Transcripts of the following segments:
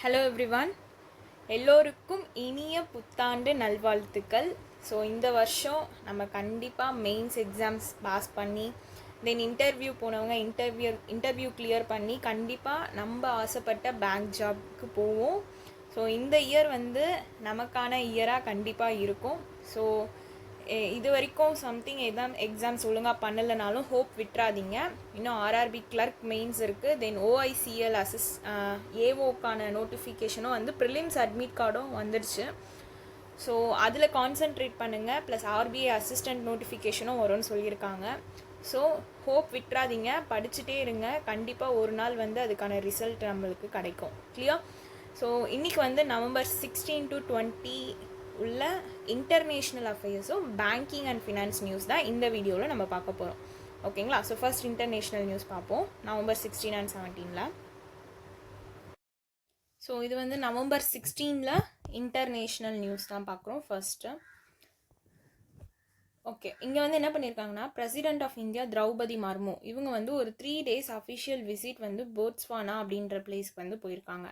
Hello everyone, எல்லோருக்கும் இனிய புத்தாண்டு நல்வாழ்த்துக்கள். ஸோ இந்த வருஷம் நம்ம கண்டிப்பாக மெயின்ஸ் எக்ஸாம்ஸ் பாஸ் பண்ணி தென் இன்டர்வியூ போனவங்க இன்டர்வியூ கிளியர் பண்ணி கண்டிப்பாக நம்ம ஆசைப்பட்ட பேங்க் ஜாப்க்கு போவோம். ஸோ இந்த இயர் நமக்கான இயராக கண்டிப்பாக இருக்கும். ஸோ இது வரைக்கும் சம்திங் எக்ஸாம்ஸ் ஒழுங்காக பண்ணலைனாலும் ஹோப் விட்டுறாதீங்க. இன்னும் ஆர்ஆர்பி கிளர்க் மெயின்ஸ் இருக்குது. தென் ஓஐசிஎல் ஏஓக்கான நோட்டிஃபிகேஷனும் ப்ரிலிம்ஸ் அட்மிட் கார்டும் வந்துடுச்சு. ஸோ அதில் கான்சென்ட்ரேட் பண்ணுங்கள். ப்ளஸ் ஆர்பிஐ அசிஸ்டண்ட் நோட்டிஃபிகேஷனும் வரும்னு சொல்லியிருக்காங்க. ஸோ ஹோப் விட்டுறாதீங்க, படிச்சுட்டே இருங்க. கண்டிப்பாக ஒரு நாள் அதுக்கான ரிசல்ட் நம்மளுக்கு கிடைக்கும். கிளியர்? ஸோ இன்றைக்கி நவம்பர் 16 to 20 உள்ள இன்டர்நேஷ்னல் அஃபேர்ஸும் பேங்கிங் அண்ட் ஃபினான்ஸ் நியூஸ் தான் இந்த வீடியோவில் நம்ம பார்க்க போகிறோம். ஓகேங்களா? ஸோ ஃபர்ஸ்ட் இன்டர்நேஷ்னல் நியூஸ் பார்ப்போம். November 16 and 17. ஸோ இது நவம்பர் 16 இன்டர்நேஷ்னல் நியூஸ் தான் பார்க்குறோம் ஃபர்ஸ்ட்டு. ஓகே, இங்கே என்ன பண்ணியிருக்காங்கன்னா, president of India Droupadi Murmu இவங்க ஒரு 3 days அஃபிஷியல் விசிட் போட்ஸ்வானா அப்படின்ற பிளேஸ்க்கு போயிருக்காங்க.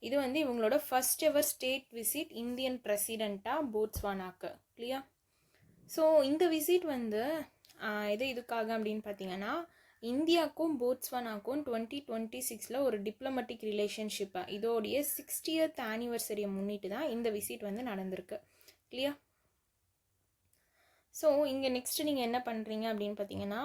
இது இவங்களோட first ever state visit Indian பிரசிடெண்ட்டாக போட்ஸ்வானாக்கு. கிளியர்? ஸோ இந்த விசிட் இதுக்காக அப்படின்னு பார்த்தீங்கன்னா, இந்தியாவுக்கும் போட்ஸ்வானாக்கும் 2026 ஒரு டிப்ளமேட்டிக் ரிலேஷன்ஷிப்பை இதோடைய 60th ஆனிவர்சரியை முன்னிட்டு தான் இந்த விசிட் நடந்திருக்கு. கிளியர்? ஸோ இங்கே நெக்ஸ்ட் நீங்கள் என்ன பண்ணுறீங்க அப்படின்னு பார்த்தீங்கன்னா,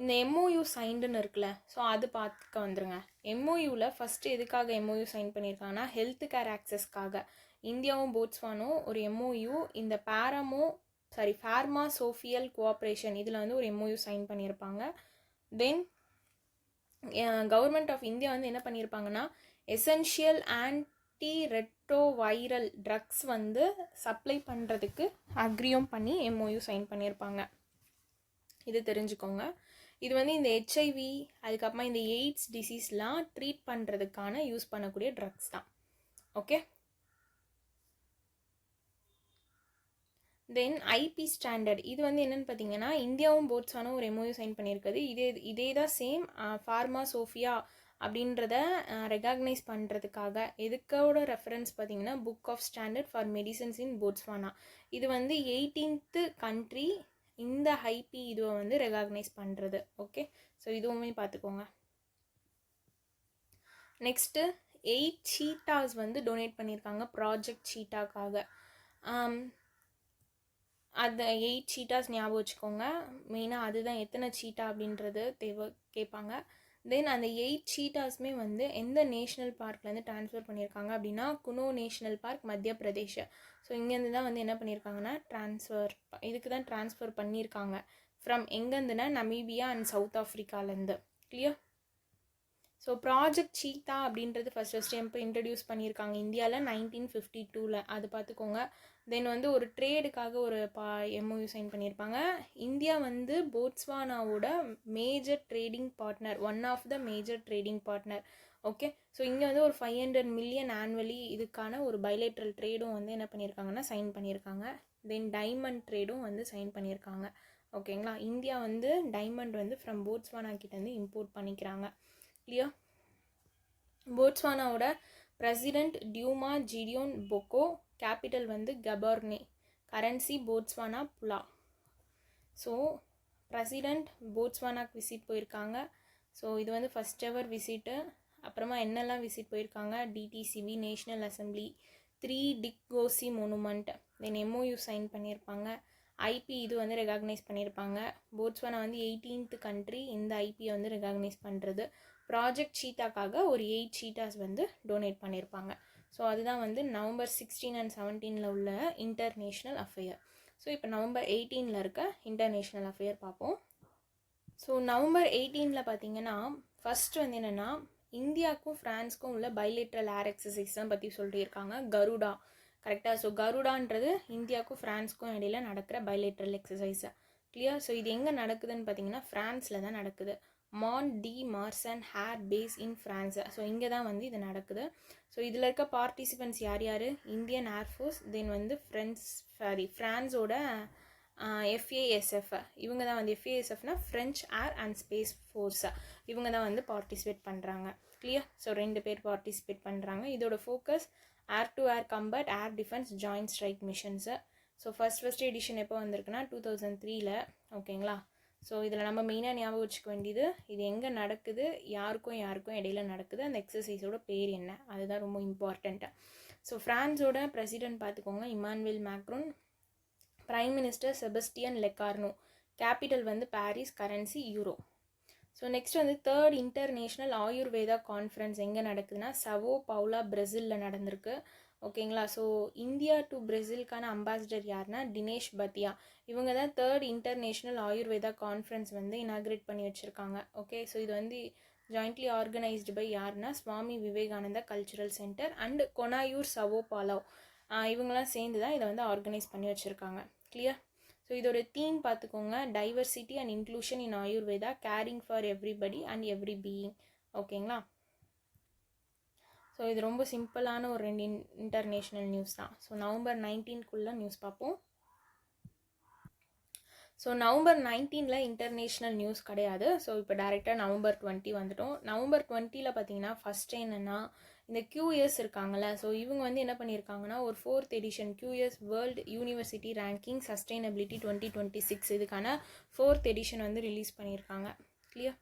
இந்த எம்ஓயு சைன்டுன்னு இருக்குல்ல, ஸோ அது பார்த்துக்க வந்துருங்க. எம்ஓயூவில் ஃபஸ்ட்டு எதுக்காக எம்ஓயு சைன் பண்ணியிருக்காங்கன்னா, ஹெல்த் கேர் ஆக்சஸ்க்காக இந்தியாவும் போட்ஸ்வானும் ஒரு எம்ஓயு இந்த ஃபார்மா சோஃபியல் கோஆப்ரேஷன் இதில் ஒரு எம்ஓயு சைன் பண்ணியிருப்பாங்க. தென் கவர்மெண்ட் ஆஃப் இந்தியா என்ன பண்ணியிருப்பாங்கன்னா, essential anti retroviral drugs supply பண்ணுறதுக்கு அக்ரியும் பண்ணி எம்ஓயு சைன் பண்ணியிருப்பாங்க. இது தெரிஞ்சுக்கோங்க. இது இந்த ஹெச்ஐவி அதுக்கப்புறமா இந்த எய்ட்ஸ் டிசீஸ்லாம் ட்ரீட் பண்ணுறதுக்கான யூஸ் பண்ணக்கூடிய ட்ரக்ஸ் தான். ஓகே, தென் ஐபி ஸ்டாண்டர்ட் இது என்னென்னு பார்த்தீங்கன்னா, இந்தியாவும் போட்ஸ்வானும் ஒரு எம்ஓயு சைன் பண்ணியிருக்குது. இதே தான் சேம் ஃபார்மா சோஃபியா அப்படின்றத ரெகக்னைஸ் பண்ணுறதுக்காக எதுக்கோட ரெஃபரன்ஸ் பார்த்தீங்கன்னா, book of standard for medicines in Botswana. இது 18th கண்ட்ரி இந்த ஐபி இதுவை ரெகக்னைஸ் பண்ணுறது. ஓகே, ஸோ இதுவுமே பார்த்துக்கோங்க. நெக்ஸ்ட்டு 8 சீட்டாஸ் டொனேட் பண்ணியிருக்காங்க ப்ராஜெக்ட் சீட்டாக்காக. அந்த 8 சீட்டாஸ் ஞாபகம் வச்சுக்கோங்க. மெயினாக அதுதான் எத்தனை சீட்டா அப்படின்றது கேட்பாங்க. தென் அந்த 8 சீட்டாஸுமே எந்த நேஷ்னல் பார்க்லேருந்து ட்ரான்ஸ்ஃபர் பண்ணியிருக்காங்க அப்படின்னா, குனோ நேஷ்னல் பார்க், மத்திய பிரதேஷ். ஸோ இங்கேருந்து தான் என்ன பண்ணியிருக்காங்கன்னா, இதுக்கு தான் ட்ரான்ஸ்ஃபர் பண்ணியிருக்காங்க. ஃப்ரம் எங்கேருந்துன்னா நமீபியா அண்ட் சவுத் ஆஃப்ரிக்காலேருந்து. கிளியர்? ஸோ ப்ராஜெக்ட் சீட்டா அப்படின்றது ஃபஸ்ட்டு எப்போ இன்ட்ரடியூஸ் பண்ணியிருக்காங்க இந்தியாவில் 1952. அது பார்த்துக்கோங்க. தென் ஒரு ட்ரேடுக்காக ஒரு எம்ஓயு சைன் பண்ணியிருப்பாங்க. இந்தியா போட்ஸ்வானாவோட major trading partner, one of the major trading partner. Okay, so இங்கே ஒரு 500 million ஆனுவலி இதுக்கான ஒரு பைலேட்ரல் ட்ரேடும் என்ன பண்ணியிருக்காங்கன்னா சைன் பண்ணியிருக்காங்க. தென் டைமண்ட் ட்ரேடும் சைன் பண்ணியிருக்காங்க. ஓகேங்களா? இந்தியா டைமண்ட் ஃப்ரம் போட்ஸ்வானா கிட்டேருந்து இம்போர்ட் பண்ணிக்கிறாங்க. கிளியர்? போட்ஸ்வானாவோட president Duma Gideon Boko, capital Gaborone, currency Botswana pula. So president போட்ஸ்வானாக்கு விசிட் போயிருக்காங்க. ஸோ இது ஃபஸ்ட் எவர் விசிட்டு. அப்புறமா என்னெல்லாம் விசிட் போயிருக்காங்க, DTCP, national assembly, 3 Dikgosi monument, then MOU sign பண்ணியிருப்பாங்க. ஐபி இது ரெகக்னைஸ் பண்ணியிருப்பாங்க. போட்ஸ்வானா 18th கண்ட்ரி இந்த ஐபியை ரெகக்னைஸ் பண்ணுறது. ப்ராஜெக்ட் சீட்டாக்காக ஒரு 8 சீட்டாஸ் டொனேட் பண்ணியிருப்பாங்க. ஸோ அதுதான் நவம்பர் 16 and 17 உள்ள இன்டர்நேஷ்னல் அஃபேர். ஸோ இப்போ நவம்பர் 18 இருக்க இன்டர்நேஷ்னல் அஃபேர் பார்ப்போம். ஸோ நவம்பர் 18 பார்த்தீங்கன்னா, ஃபஸ்ட்டு என்னென்னா, இந்தியாவுக்கும் ஃப்ரான்ஸ்க்கும் உள்ள பைலேட்ரல் ஏர் எக்ஸசைஸ் தான் பற்றி சொல்லியிருக்காங்க. கருடா, கரெக்டாக? ஸோ கருடான்றது இந்தியாவுக்கும் ஃப்ரான்ஸ்க்கும் இடையில நடக்கிற பைலேட்ரல் எக்ஸசைஸை. கிளியர்? ஸோ இது எங்கே நடக்குதுன்னு பார்த்தீங்கன்னா, ஃப்ரான்ஸில் தான் நடக்குது. Mont de Marsan air base in France. So இங்கே தான் இது நடக்குது. ஸோ இதில் இருக்க பார்ட்டிசிபென்ட்ஸ் யார்? இந்தியன் ஏர்ஃபோர்ஸ், தென் ஃப்ரான்ஸோட எஃப்ஏஎஸ்எஃப் இவங்க தான் எஃப்ஏஎஸ்எஃப்னா French air and space force. இவங்க தான் வந்து பார்ட்டிசிபேட் பண்ணுறாங்க. கிளியர்? ஸோ 2 பேர் பார்ட்டிசிபேட் பண்ணுறாங்க. இதோட focus air to air combat air defence joint strike missions. So first edition எப்போ வந்திருக்குன்னா 2003ல். ஓகேங்களா? ஸோ இதில் நம்ம மெயினாக ஞாபகம் வச்சுக்க வேண்டியது, இது எங்கே நடக்குது, யாருக்கும் இடையில நடக்குது, அந்த எக்ஸசைஸோட பேர் என்ன, அதுதான் ரொம்ப இம்பார்ட்டண்ட்டு. ஸோ ஃப்ரான்ஸோட பிரசிடென்ட் பார்த்துக்கோங்க Emmanuel Macron, prime minister Sebastien Lecornu, capital வந்து Paris, currency euro. So next வந்து 3rd இன்டர்நேஷ்னல் ஆயுர்வேதா கான்ஃபரன்ஸ் எங்கே நடக்குதுன்னா சவோ பவுலா பிரேசிலில் நடந்திருக்கு. ஓகேங்களா? ஸோ இந்தியா டு பிரேசிலுக்கான அம்பாசிடர் யாருன்னா தினேஷ் பத்தியா. இவங்க தான் 3rd இன்டர்நேஷ்னல் ஆயுர்வேதா கான்ஃபரன்ஸ் வந்து இனாக்ரேட் பண்ணி வச்சுருக்காங்க. ஓகே, ஸோ இது வந்து ஜாயிண்ட்லி ஆர்கனைஸ்டு பை யாருன்னா Swami Vivekananda cultural centre and கொனாயூர் Chao பாலோ. இவங்களாம் சேர்ந்து தான் இதை வந்து ஆர்கனைஸ் பண்ணி வச்சுருக்காங்க. கிளியர்? ஸோ இதோட தீம் பார்த்துக்கோங்க, diversity and inclusion in Ayurveda, carrying for everybody and every being. ஓகேங்களா? ஸோ இது ரொம்ப சிம்பிளான ஒரு 2 இன்டர்நேஷ்னல் நியூஸ் தான். ஸோ நவம்பர் 19க்குள்ளே நியூஸ் பார்ப்போம். ஸோ நவம்பர் 19ல் இன்டர்நேஷ்னல் நியூஸ் கிடையாது. ஸோ இப்போ டேரெக்டாக நவம்பர் 20 வந்துட்டோம். நவம்பர் 20ல் பார்த்தீங்கன்னா ஃபஸ்ட்டு என்னென்னா இந்த QS இருக்காங்கள்ல, ஸோ இவங்க வந்து என்ன பண்ணியிருக்காங்கன்னா ஒரு 4th edition QS world university ranking sustainability 2026 இதுக்கான 4th எடிஷன் வந்து ரிலீஸ் பண்ணியிருக்காங்க. கிளியர்?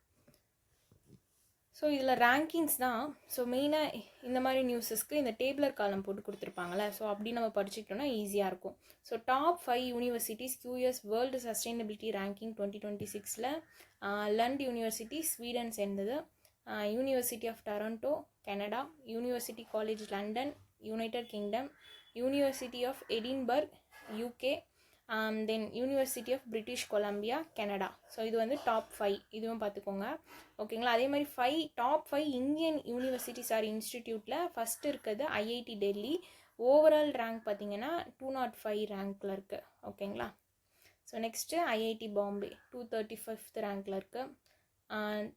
ஸோ இதில் ரேங்கிங்ஸ் தான். ஸோ மெயினாக இந்த மாதிரி நியூஸஸ்க்கு இந்த டேபிளர் காலம் போட்டு கொடுத்துருப்பாங்களே, ஸோ அப்படி நம்ம படிச்சுக்கிட்டோம்னா ஈஸியாக இருக்கும். So top 5 universities QS world sustainability ranking 2026ல் லண்ட் யூனிவர்சிட்டி ஸ்வீடன் சேர்ந்தது, university of Toronto Canada, university college London United Kingdom, university of Edinburgh UK, then university of British Columbia Canada. So இது வந்து top 5, இதுவும் பார்த்துக்கோங்க. ஓகேங்களா? அதே மாதிரி top 5 Indian universities or இன்ஸ்டிடியூட்டில் ஃபஸ்ட்டு இருக்கிறது IIT டெல்லி. ஓவரால் ரேங்க் பார்த்தீங்கன்னா 205 ரேங்க்கில் இருக்குது. ஓகேங்களா? So next IIT Bombay 235th ரேங்க்கில் இருக்குது.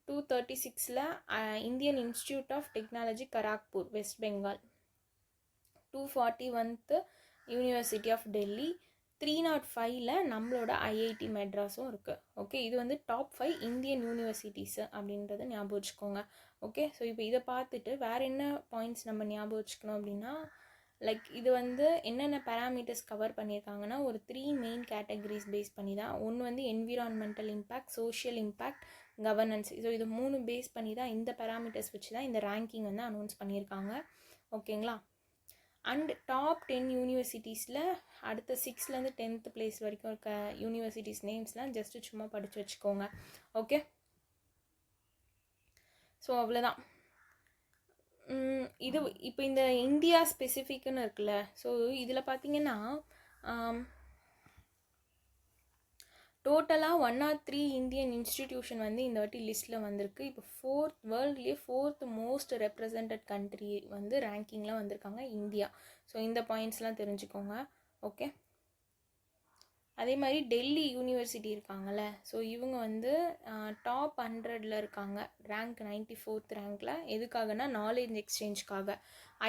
236ல் Indian institute of technology Kharagpur West Bengal. 241th university of Delhi. 305ல் நம்மளோட IIT மெட்ராஸும் இருக்குது. ஓகே, இது வந்து டாப் 5 இந்தியன் யூனிவர்சிட்டிஸு அப்படின்றத ஞாபகம் வச்சுக்கோங்க. ஓகே, ஸோ இப்போ இதை பார்த்துட்டு வேறு என்ன பாயிண்ட்ஸ் நம்ம ஞாபகம் வச்சுக்கணும் அப்படின்னா, லைக் இது வந்து என்னென்ன பேராமீட்டர்ஸ் கவர் பண்ணியிருக்காங்கன்னா ஒரு 3 மெயின் கேட்டகரிஸ் பேஸ் பண்ணி தான். ஒன்று வந்து environmental impact, social impact, governance. So இது 3 பேஸ் பண்ணி தான் இந்த பேராமீட்டர்ஸ் வச்சு தான் இந்த ரேங்கிங் வந்து அனௌன்ஸ் பண்ணியிருக்காங்க. ஓகேங்களா? அண்ட் டாப் 10 யூனிவர்சிட்டிஸில் அடுத்த 6லேருந்து 10th பிளேஸ் வரைக்கும் இருக்க யூனிவர்சிட்டிஸ் நேம்ஸ்லாம் ஜஸ்ட்டு சும்மா படித்து வச்சுக்கோங்க. ஓகே, ஸோ அவ்வளோதான். இது இப்போ இந்த இந்தியா ஸ்பெசிஃபிக்குன்னு இருக்குல்ல, ஸோ இதில் பார்த்தீங்கன்னா டோட்டலாக 103 இந்தியன் இன்ஸ்டிடியூஷன் வந்து இந்த வாட்டி லிஸ்ட்டில் வந்திருக்கு. இப்போ வேர்ல்ட்லேயே 4th மோஸ்ட் ரெப்ரசன்டட் கண்ட்ரி வந்து ரேங்கிங்கில் வந்திருக்காங்க இந்தியா. ஸோ இந்த பாயிண்ட்ஸ்லாம் தெரிஞ்சுக்கோங்க. ஓகே, அதே மாதிரி டெல்லி யூனிவர்சிட்டி இருக்காங்கள்ல, ஸோ இவங்க வந்து டாப் 100ல் இருக்காங்க, ரேங்க் 94th ரேங்க்கில். எதுக்காகனா நாலேஜ் எக்ஸ்சேஞ்சுக்காக.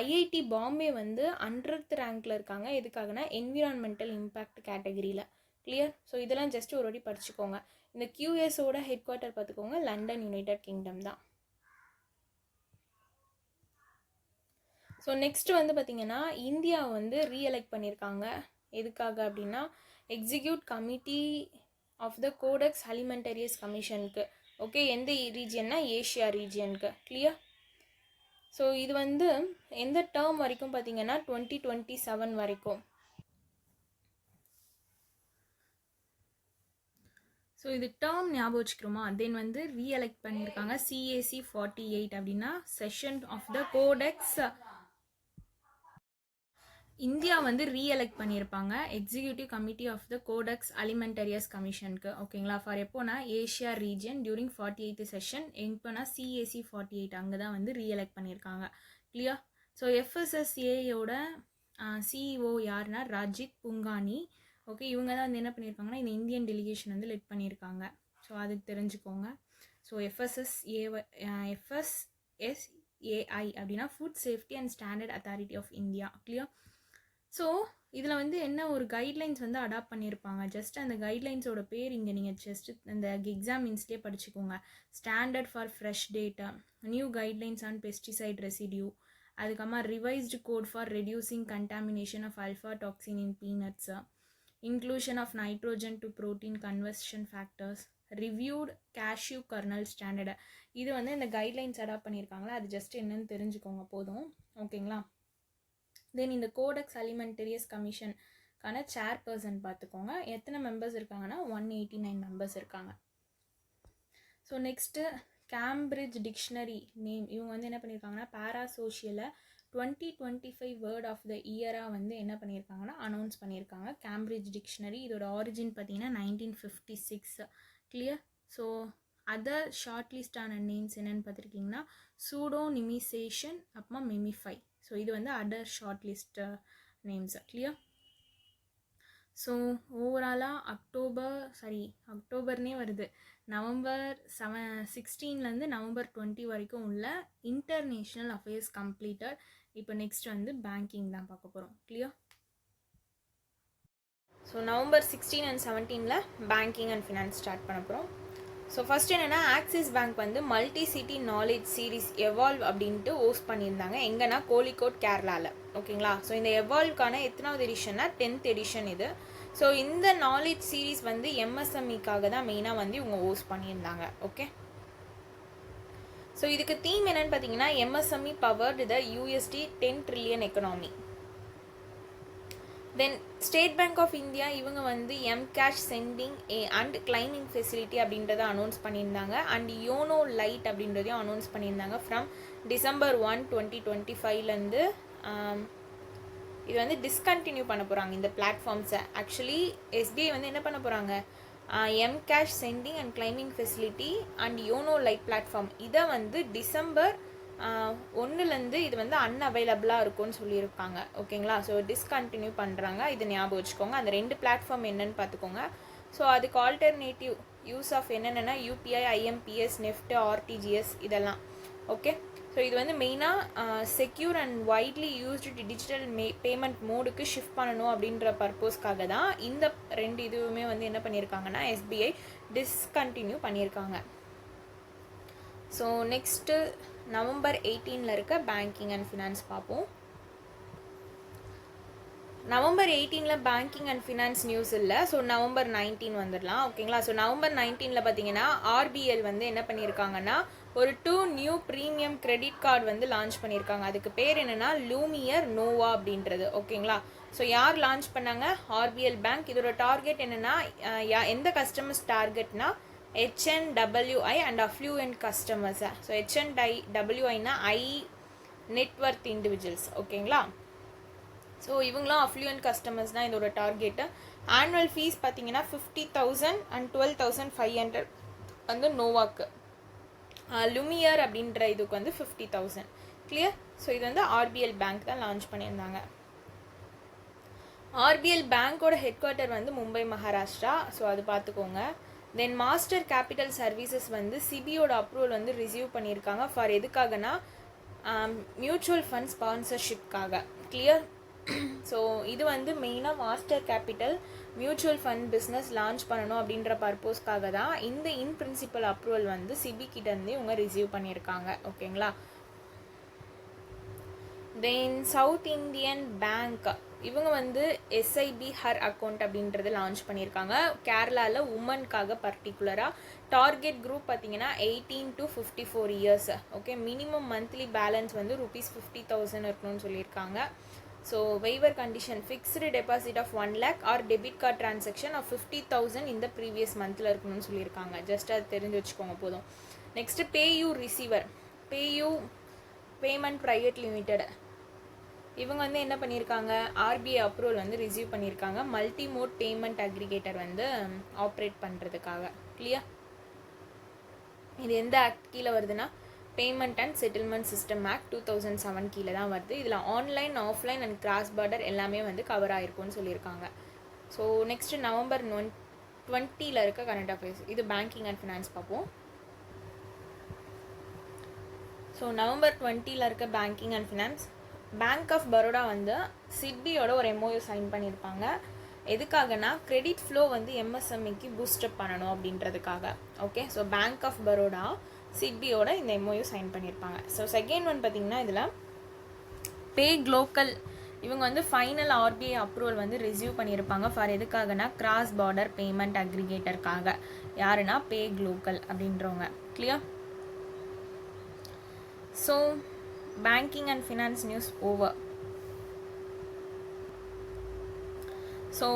IIT பாம்பே வந்து 100th ரேங்க்கில் இருக்காங்க. எதுக்காகனா என்விரான்மெண்டல் இம்பேக்ட் கேட்டகரியில். கிளியர்? ஸோ இதெல்லாம் ஜஸ்ட் ஒரு வாட்டி படிச்சுக்கோங்க. இந்த QSோட ஹெட் குவார்ட்டர் பார்த்துக்கோங்க, லண்டன் யுனைடெட் கிங்டம் தான். ஸோ நெக்ஸ்ட் வந்து பார்த்திங்கன்னா இந்தியா வந்து ரீஎலெக்ட் பண்ணியிருக்காங்க. எதுக்காக அப்படின்னா execute committee of the codex alimentarius கமிஷனுக்கு. ஓகே, எந்த ரீஜியன்னா ஏஷியா ரீஜியனுக்கு. கிளியர்? ஸோ இது வந்து எந்த டேர்ம் வரைக்கும் பார்த்திங்கன்னா 2027 வரைக்கும். ஸோ இது டேர்ம் ஞாபகம் வச்சுக்கிறோமா? தென் வந்து ரீஎலெக்ட் பண்ணியிருக்காங்க. CAC 48 அப்படின்னா session of the codex. India வந்து ரீஎலெக்ட் பண்ணியிருப்பாங்க executive committee of the codex alimentarius கமிஷனுக்கு. ஓகேங்களா? ஃபார் எப்போனா Asia region during 48th session. எப்போனா CAC 48 அங்கே தான் வந்து ரீஎலெக்ட் பண்ணியிருக்காங்க. கிளியர்? ஸோ FSSAயோட CEO யாருன்னா ரஜித் புங்கானி. ஓகே, இவங்க தான் வந்து என்ன பண்ணியிருக்காங்கன்னா இந்த இந்தியன் டெலிகேஷன் வந்து லெட் பண்ணியிருக்காங்க. ஸோ அதுக்கு தெரிஞ்சுக்கோங்க. ஸோ FSSAI அப்படின்னா food safety and standard authority of India. Clear? So இதில் வந்து என்ன ஒரு கைட்லைன்ஸ் வந்து அடாப்ட் பண்ணியிருப்பாங்க. ஜஸ்ட் அந்த கைட்லைன்ஸோட பேர் இங்கே நீங்கள் ஜஸ்ட் அந்த எக்ஸாம் மீன்ஸ்லேயே படிச்சுக்கோங்க. Standard for fresh data, new guidelines on pesticide residue, அதுக்கப்புறமா revised code for reducing contamination of alpha toxin in peanuts, inclusion of nitrogen to protein conversion factors, reviewed cashew kernel standard. இது வந்து இந்த guidelines adapt பண்ணியிருக்காங்களா, அது just என்னன்னு தெரிஞ்சுக்கோங்க போதும். ஓகேங்களா. தென் இந்த கோடெக்ஸ் அலிமெண்டரியஸ் கமிஷனுக்கான சேர்பர்சன் பார்த்துக்கோங்க. எத்தனை மெம்பர்ஸ் இருக்காங்கன்னா 189 மெம்பர்ஸ் இருக்காங்க. So next Cambridge dictionary name. இவங்க வந்து என்ன பண்ணியிருக்காங்கன்னா பேராசோஷியலை 2025 வேர்ட் ஆஃப் த இயராக வந்து என்ன பண்ணியிருக்காங்கன்னா அனௌன்ஸ் பண்ணியிருக்காங்க. கேம்பிரிட்ஜ் டிக்ஷனரி இதோட ஆரிஜின் பார்த்தீங்கன்னா 1956. கிளியர். ஸோ அதர் ஷார்ட் லிஸ்டான நேம்ஸ் என்னென்னு பார்த்துருக்கீங்கன்னா சூடோனிமிசேஷன், அப்புறமா மெமிஃபை. ஸோ இது வந்து other short list names. Clear. So ஓவராலாக அக்டோபர்னே வருது, நவம்பர் 16லேருந்து நவம்பர் 20 வரைக்கும் உள்ள இன்டர்நேஷ்னல் அஃபேர்ஸ் கம்ப்ளீட்டட். இப்போ நெக்ஸ்ட் வந்து பேங்கிங் தான் பார்க்க போகிறோம். Clear. So November 16 and 17 banking and finance start பண்ண போகிறோம். ஸோ ஃபஸ்ட் என்னென்னா ஆக்சிஸ் பேங்க் வந்து multi city knowledge series evolve அப்படின்ட்டு ஹோஸ்ட் பண்ணியிருந்தாங்க. எங்கன்னா கோழிக்கோட் கேரளாவில். ஓகேங்களா. ஸோ இந்த எவால்வ்க்கான எத்தனாவது எடிஷன்னா 10th எடிஷன் இது. ஸோ இந்த நாலேஜ் சீரீஸ் வந்து எம்எஸ்எம்இக்காக தான் மெயினாக வந்து இவங்க ஹோஸ்ட் பண்ணியிருந்தாங்க. ஓகே. ஸோ இதுக்கு தீம் என்னென்னு பார்த்தீங்கன்னா MSME powered the USD 10 trillion economy. Then State Bank of India இவங்க வந்து mCash sending and claiming facility அப்படின்றத அனௌன்ஸ் பண்ணியிருந்தாங்க. அண்ட் யோனோ லைட் அப்படின்றதையும் அனௌன்ஸ் பண்ணியிருந்தாங்க ஃப்ரம் December 1, 2025. இது வந்து டிஸ்கண்டினியூ பண்ண போகிறாங்க இந்த பிளாட்ஃபார்ம்ஸை. ஆக்சுவலி எஸ்பிஐ வந்து என்ன பண்ண போகிறாங்க, mCash sending and claiming facility and YONO lite platform இதை வந்து December 1 இது வந்து அன்அவைலபிளாக இருக்கும்னு சொல்லியிருக்காங்க. ஓகேங்களா. ஸோ டிஸ்கண்டினியூ பண்ணுறாங்க, இது ஞாபகம் வச்சுக்கோங்க. அந்த 2 பிளாட்ஃபார்ம் என்னன்னு பார்த்துக்கோங்க. ஸோ அதுக்கு ஆல்டர்னேட்டிவ் யூஸ் ஆஃப் என்னென்னா யூபிஐ, ஐஎம்பிஎஸ், நெஃப்ட், ஆர்டிஜிஎஸ் இதெல்லாம். ஓகே. ஸோ இது வந்து மெயினாக secure and widely used digital payment மோடுக்கு ஷிஃப்ட் பண்ணணும் அப்படின்ற பர்பஸ்க்காக தான் இந்த 2 இதுவுமே வந்து என்ன பண்ணியிருக்காங்கன்னா எஸ்பிஐ டிஸ்கண்டினியூ பண்ணியிருக்காங்க. ஸோ நெக்ஸ்ட்டு நவம்பர் 18 இருக்க பேங்கிங் அண்ட் ஃபினான்ஸ் பார்ப்போம். November 18 banking and finance news இல்லை. ஸோ நவம்பர் 19 வந்துடலாம். ஓகேங்களா. ஸோ நவம்பர் 19 பார்த்தீங்கன்னா ஆர்பிஎல் வந்து என்ன பண்ணியிருக்காங்கன்னா ஒரு 2 நியூ ப்ரீமியம் கிரெடிட் கார்டு வந்து லான்ச் பண்ணியிருக்காங்க. அதுக்கு பேர் என்னென்னா லூமியர் நோவா அப்படின்றது. ஓகேங்களா. ஸோ யார் லான்ச் பண்ணாங்க, ஆர்பிஎல் பேங்க். இதோட டார்கெட் என்னென்னா எந்த கஸ்டமர்ஸ் டார்கெட்னா HNWI and affluent customers. So HNWIனா ஐ நெட்வொர்த் இண்டிவிஜுவல்ஸ். ஓகேங்களா. ஸோ இவங்களும் அஃப்ளூயன்ட் கஸ்டமர்ஸ் தான் இதோட டார்கெட்டு. ஆனுவல் ஃபீஸ் பார்த்தீங்கன்னா 50,000 and 12,500 வந்து நோவாக்கு. லுமியர் அப்படின்ற இதுக்கு வந்து 50,000. கிளியர். ஸோ இது வந்து ஆர்பிஎல் பேங்க் தான் லான்ச் பண்ணியிருந்தாங்க. ஆர்பிஎல் பேங்கோட ஹெட் குவார்ட்டர் வந்து மும்பை, மகாராஷ்டிரா. ஸோ அது பார்த்துக்கோங்க. தென் மாஸ்டர் கேபிட்டல் சர்வீசஸ் வந்து சிபியோட அப்ரூவல் வந்து ரிசீவ் பண்ணியிருக்காங்க. ஃபார் எதுக்காகனா மியூச்சுவல் ஃபண்ட் ஸ்பான்சர்ஷிப்காக. கிளியர். ஸோ இது வந்து மெயினாக master capital mutual fund business launch பண்ணணும் அப்படின்ற பர்பஸ்க்காக தான் இந்த இன் பிரின்சிபல் அப்ரூவல் வந்து சிபி கிட்டேருந்து இவங்க ரிசீவ் பண்ணியிருக்காங்க. ஓகேங்களா. தென் சவுத் இந்தியன் பேங்க் இவங்க வந்து எஸ்ஐபி ஹர் அக்கௌண்ட் அப்படின்றது லான்ச் பண்ணியிருக்காங்க. கேரளாவில் உமனுக்காக பர்டிகுலராக டார்கெட் குரூப் பார்த்தீங்கன்னா 18 to 54 years. Okay. Minimum monthly balance வந்து ₹50,000 இருக்கணும்னு சொல்லியிருக்காங்க. So waiver condition fixed deposit of 1 lakh or debit card transaction of 50,000 இந்த ப்ரீவியஸ் மந்தில் இருக்கணும்னு சொல்லியிருக்காங்க. ஜஸ்ட் அது தெரிஞ்சு வச்சுக்கோங்க போதும். Next PayU receiver, PayU payment private limited இவங்க வந்து என்ன பண்ணியிருக்காங்க, ஆர்பிஐ அப்ரூவல் வந்து ரிசீவ் பண்ணியிருக்காங்க மல்டி மோட் பேமெண்ட் அக்ரிகேட்டர் வந்து ஆப்ரேட் பண்ணுறதுக்காக. கிளியர். இது எந்த ஆக்ட் கீழே வருதுன்னா payment and settlement system act 2007 கீழே தான் வருது. இதில் online, offline and cross border எல்லாமே வந்து கவர் ஆகிருக்கும்னு சொல்லியிருக்காங்க. ஸோ நெக்ஸ்ட்டு நவம்பர் 20 இருக்க கரண்ட் அஃபேர்ஸ். இது பேங்கிங் அண்ட் ஃபினான்ஸ் பார்ப்போம். ஸோ நவம்பர் 20 இருக்க banking and finance Bank of Baroda வந்து சிட்பியோட ஒரு எம்ஓயு சைன் பண்ணியிருப்பாங்க. எதுக்காகனா கிரெடிட் ஃப்ளோ வந்து எம்எஸ்எம்இக்கு பூஸ்டப் பண்ணணும் அப்படின்றதுக்காக. Okay, so bank of Baroda சிட்பியோட இந்த எம்ஓயு சைன் பண்ணியிருப்பாங்க. ஸோ செகண்ட் ஒன் பார்த்திங்கன்னா இதில் பே குளோக்கல் இவங்க வந்து ஃபைனல் ஆர்பிஐ அப்ரூவல் வந்து ரிசீவ் பண்ணியிருப்பாங்க ஃபார் எதுக்காகனா கிராஸ் பார்டர் பேமெண்ட் அக்ரிகேட்டருக்காக. யாருன்னா பே குளோக்கல் அப்படின்றவங்க. Clear? So banking and finance news over. So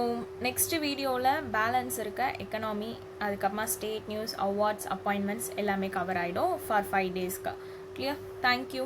next வீடியோவில் பேலன்ஸ் இருக்க எக்கனாமி, அதுக்கப்புறமா ஸ்டேட் நியூஸ், அவார்ட்ஸ், அப்பாயின்மெண்ட்ஸ் எல்லாமே கவர் ஆகிடும் ஃபார் 5 days. கிளியர்? தேங்க்யூ.